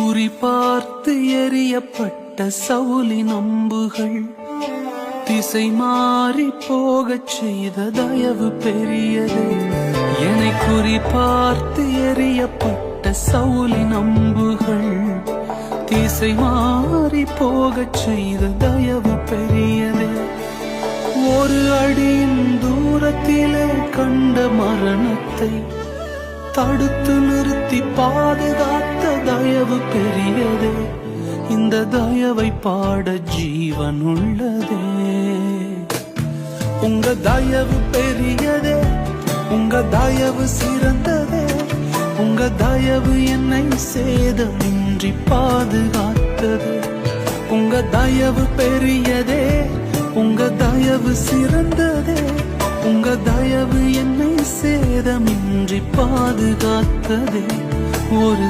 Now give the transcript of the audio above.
குறிபார்த்து எறியப்பட்ட சவுலின் அம்புகள் திசை மாறி போகச் செய்த தயவு பெரியதே. என்னை குறிபார்த்து எறியப்பட்ட சவுலின் அம்புகள் திசை மாறி போகச் செய்த தயவு பெரியதே. ஒரு அடியின் தூரத்திலே கண்ட மரணத்தை தடுத்து நிறுத்தி பாதுகாத்த தயவு பெரியதே. இந்த தயவை பாட ஜீவன் உள்ளதே. உங்க தயவு பெரியதே, உங்க தயவு சிறந்ததே. உங்க தயவு என்னை சேதமின்றி பாதுகாத்தது. உங்க தயவு பெரியதே, உங்க தயவு சிறந்ததே. உங்க தயவு என்னை சேதமின்றி பாதுகாத்ததே. ஒரு